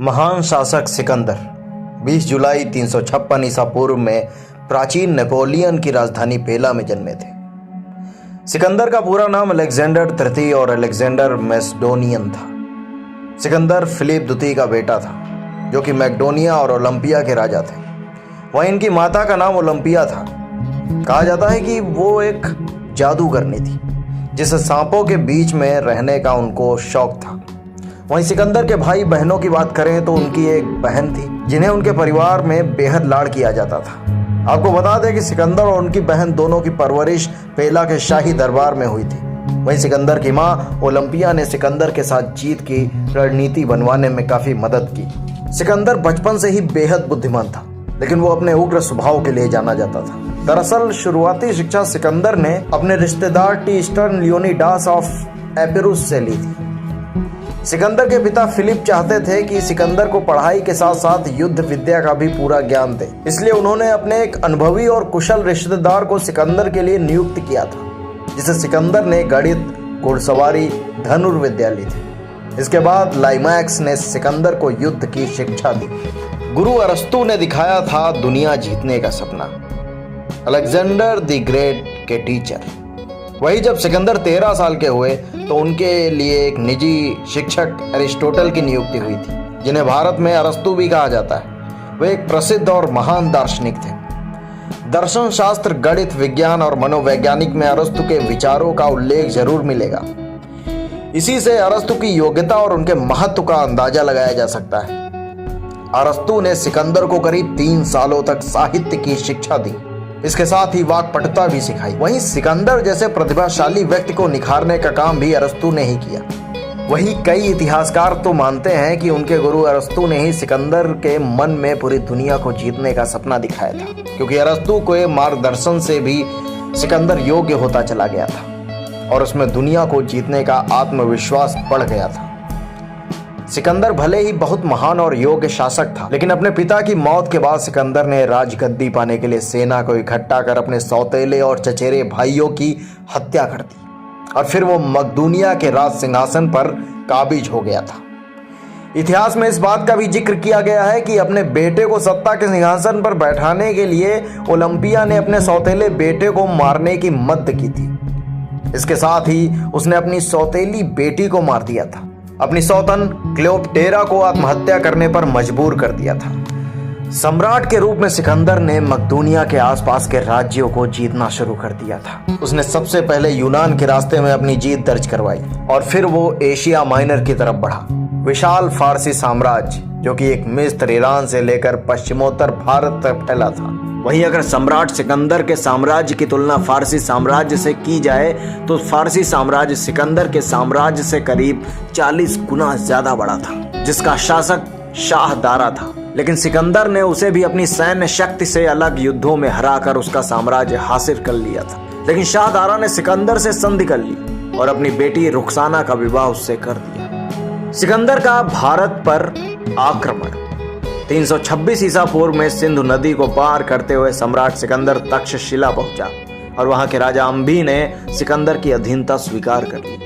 महान शासक सिकंदर 20 जुलाई 356 ईसा पूर्व में प्राचीन नेपोलियन की राजधानी पेला में जन्मे थे। सिकंदर का पूरा नाम अलेक्जेंडर तृतीय और अलेक्जेंडर मैसेडोनियन था। सिकंदर फिलिप द्वितीय का बेटा था, जो कि मैकेडोनिया और ओलंपिया के राजा थे। वहीं इनकी माता का नाम ओलंपिया था। कहा जाता है कि वो एक जादूगरनी थी, जिसे सांपों के बीच में रहने का उनको शौक था। वहीं सिकंदर के भाई बहनों की बात करें तो उनकी एक बहन थी, जिन्हें उनके परिवार में बेहद लाड़ किया जाता था। आपको बता दें कि सिकंदर और उनकी बहन दोनों की परवरिश पेला के शाही दरबार में हुई थी। वहीं सिकंदर की मां ओलंपिया ने सिकंदर के साथ जीत की रणनीति बनवाने में काफी मदद की। सिकंदर बचपन से ही बेहद बुद्धिमान था, लेकिन वो अपने उग्र स्वभाव के लिए जाना जाता था। दरअसल शुरुआती शिक्षा सिकंदर ने अपने रिश्तेदार टीस्टन लियोनिडास ऑफ एपिरुस से ली थी। सिकंदर के पिता फिलिप चाहते थे कि सिकंदर को पढ़ाई के साथ साथ युद्ध विद्या का भी पूरा ज्ञान दे, इसलिए उन्होंने अपने एक अनुभवी और कुशल रिश्तेदार को सिकंदर के लिए नियुक्त किया था, जिसे सिकंदर ने गणित, घुड़सवारी, धनुर्विद्या ली थी। इसके बाद लाइमैक्स ने सिकंदर को युद्ध की शिक्षा दी। गुरु अरस्तु ने दिखाया था दुनिया जीतने का सपना, अलेक्जेंडर द ग्रेट के टीचर। वही जब सिकंदर 13 साल के हुए तो उनके लिए एक निजी शिक्षक अरिस्टोटल की नियुक्ति हुई थी, जिन्हें भारत में अरस्तु भी कहा जाता है। वे एक प्रसिद्ध और महान दार्शनिक थे। दर्शन शास्त्र, गणित, विज्ञान और मनोवैज्ञानिक में अरस्तु के विचारों का उल्लेख जरूर मिलेगा। इसी से अरस्तु की योग्यता और उनके महत्व का अंदाजा लगाया जा सकता है। अरस्तु ने सिकंदर को करीब 3 सालों तक साहित्य की शिक्षा दी। इसके साथ ही वाक्पटुता भी सिखाई। वहीं सिकंदर जैसे प्रतिभाशाली व्यक्ति को निखारने का काम भी अरस्तु ने ही किया। वहीं कई इतिहासकार तो मानते हैं कि उनके गुरु अरस्तु ने ही सिकंदर के मन में पूरी दुनिया को जीतने का सपना दिखाया था, क्योंकि अरस्तु के मार्गदर्शन से भी सिकंदर योग्य होता चला गया था और उसमें दुनिया को जीतने का आत्मविश्वास बढ़ गया था। सिकंदर भले ही बहुत महान और योग्य शासक था, लेकिन अपने पिता की मौत के बाद सिकंदर ने राजगद्दी पाने के लिए सेना को इकट्ठा कर अपने सौतेले और चचेरे भाइयों की हत्या कर दी और फिर वो मकदूनिया के राज सिंहासन पर काबिज हो गया था। इतिहास में इस बात का भी जिक्र किया गया है कि अपने बेटे को सत्ता के सिंहासन पर बैठाने के लिए ओलंपिया ने अपने सौतेले बेटे को मारने की मद्द की थी। इसके साथ ही उसने अपनी सौतेली बेटी को मार दिया था। अपनी सौतन क्लियोपेट्रा को आत्महत्या करने पर मजबूर कर दिया था। सम्राट के रूप में सिकंदर ने मकदूनिया के आसपास के राज्यों को जीतना शुरू कर दिया था। उसने सबसे पहले यूनान के रास्ते में अपनी जीत दर्ज करवाई और फिर वो एशिया माइनर की तरफ बढ़ा। विशाल फारसी साम्राज्य, जो कि एक मिस्र, ईरान से लेकर पश्चिमोत्तर भारत तक फैला था। वहीं अगर सम्राट सिकंदर के साम्राज्य की तुलना फारसी साम्राज्य से की जाए तो फारसी साम्राज्य सिकंदर के साम्राज्य से करीब 40 गुना ज्यादा बड़ा था, जिसका शासक शाह दारा था। लेकिन सिकंदर ने उसे भी अपनी सैन्य शक्ति से अलग युद्धों में हराकर उसका साम्राज्य हासिल कर लिया था। लेकिन शाह दारा ने सिकंदर से संधि कर ली और अपनी बेटी रुखसाना का विवाह उससे कर दिया। सिकंदर का भारत पर आक्रमण 326 ईसा पूर्व में सिंधु नदी को पार करते हुए सम्राट सिकंदर तक्षशिला पहुंचा और वहां के राजा अंबी ने सिकंदर की अधीनता स्वीकार कर ली।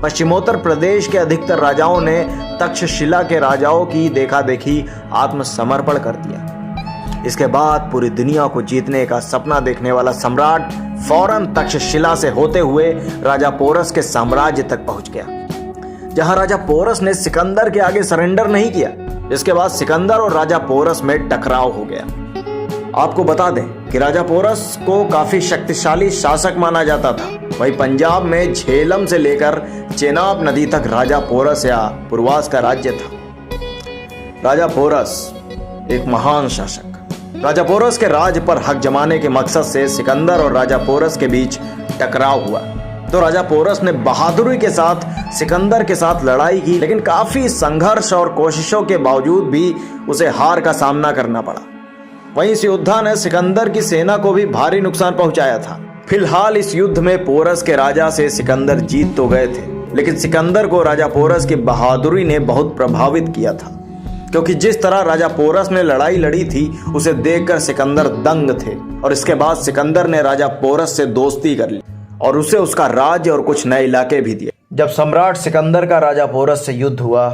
पश्चिमोत्तर प्रदेश के अधिकतर राजाओं ने तक्षशिला के राजाओं की देखा देखी आत्मसमर्पण कर दिया। इसके बाद पूरी दुनिया को जीतने का सपना देखने वाला सम्राट फौरन तक्षशिला से होते हुए राजा पोरस के साम्राज्य तक पहुंच गया, जहां राजा पोरस ने सिकंदर के आगे सरेंडर नहीं किया। इसके बाद सिकंदर और राजा पोरस में टकराव हो गया। आपको बता दें कि राजा पोरस को काफी शक्तिशाली शासक माना जाता था। वहीं पंजाब में झेलम से लेकर चेनाब नदी तक राजा पोरस या पुरवास का राज्य था। राजा पोरस एक महान शासक। राजा पोरस के राज पर हक जमाने के मकसद से सिकंदर और राजा पोरस के बीच टकराव हुआ, तो राजा पोरस ने बहादुरी के साथ सिकंदर के साथ लड़ाई की, लेकिन काफी संघर्ष और कोशिशों के बावजूद भी उसे हार का सामना करना पड़ा। वहीं इस योद्धा ने सिकंदर की सेना को भी भारी नुकसान पहुंचाया था। फिलहाल इस युद्ध में पोरस के राजा से सिकंदर जीत तो गए थे, लेकिन सिकंदर को राजा पोरस की बहादुरी ने बहुत प्रभावित किया था, क्योंकि जिस तरह राजा पोरस ने लड़ाई लड़ी थी उसे देखकर सिकंदर दंग थे। और इसके बाद सिकंदर ने राजा पोरस से दोस्ती कर ली और उसे उसका राज्य और कुछ नए इलाके भी दिए। जब सम्राट सिकंदर का राजा पोरस से युद्ध हुआ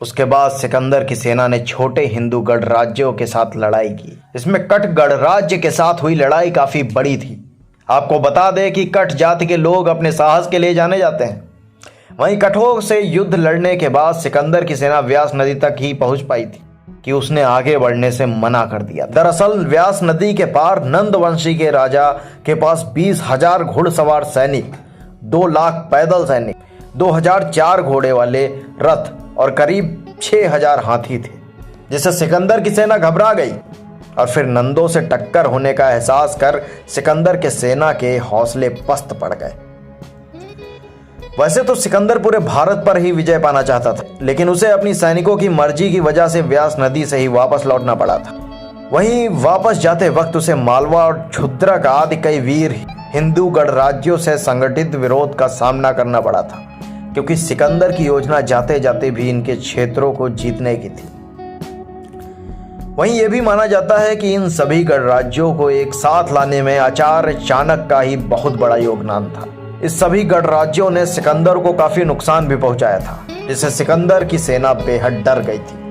उसके बाद सिकंदर की सेना ने छोटे हिंदू गणराज्यों के साथ लड़ाई की। इसमें कट गणराज्य के साथ हुई लड़ाई काफी बड़ी थी। आपको बता दें कि कट जाति के लोग अपने साहस के लिए जाने जाते हैं। वहीं कठों से युद्ध लड़ने के बाद सिकंदर की सेना व्यास नदी तक ही पहुंच पाई थी कि उसने आगे बढ़ने से मना कर दिया। दरअसल व्यास नदी के पार नंदवंशी के राजा के पास 20,000 घुड़सवार सैनिक, 2 लाख पैदल सैनिक, 2004 घोड़े वाले रथ और करीब 6,000 हाथी थे, जिससे सिकंदर की सेना घबरा गई और फिर नंदों से टक्कर होने का एहसास कर सिकंदर के सेना के हौसले पस्त पड़ गए। वैसे तो सिकंदर पूरे भारत पर ही विजय पाना चाहता था, लेकिन उसे अपनी सैनिकों की मर्जी की वजह से व्यास नदी से ही वापस लौटना पड़ा था। वहीं वापस जाते वक्त उसे मालवा और क्षुद्रक आदि कई वीर हिंदू गणराज्यों से संगठित विरोध का सामना करना पड़ा था, क्योंकि सिकंदर की योजना जाते जाते भी इनके क्षेत्रों को जीतने की थी। वहीं यह भी माना जाता है कि इन सभी गणराज्यों को एक साथ लाने में आचार्य चाणक्य का ही बहुत बड़ा योगदान था। इस सभी गणराज्यों ने सिकंदर को काफी नुकसान भी पहुंचाया था, जिससे सिकंदर की सेना बेहद डर गई थी।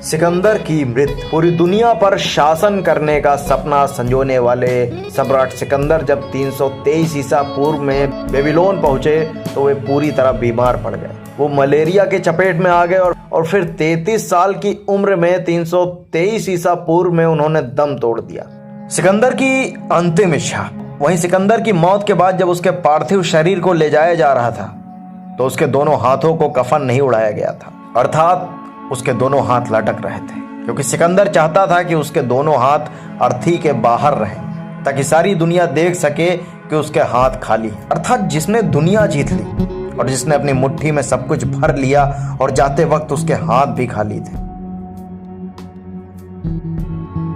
सिकंदर की मृत्यु। पूरी दुनिया पर शासन करने का सपना संजोने वाले सम्राट सिकंदर जब 323 ईसा पूर्व में बेबीलोन पहुंचे तो वे पूरी तरह बीमार पड़ गए। वो मलेरिया के चपेट में आ गए और फिर 33 साल की उम्र में 323 ईसा पूर्व में उन्होंने दम तोड़ दिया। सिकंदर की अंतिम इच्छा। वहीं सिकंदर की मौत के बाद जब उसके पार्थिव शरीर को ले जाया जा रहा था तो उसके दोनों हाथों को कफन नहीं उड़ाया गया था, अर्थात उसके दोनों हाथ लटक रहे थे, क्योंकि सिकंदर चाहता था कि उसके दोनों हाथ अर्थी के बाहर रहें ताकि सारी दुनिया देख सके कि उसके हाथ खाली हैं। अर्थात जिसने दुनिया जीत ली और जिसने अपनी मुट्ठी में सब कुछ भर लिया और जाते वक्त उसके हाथ भी खाली थे।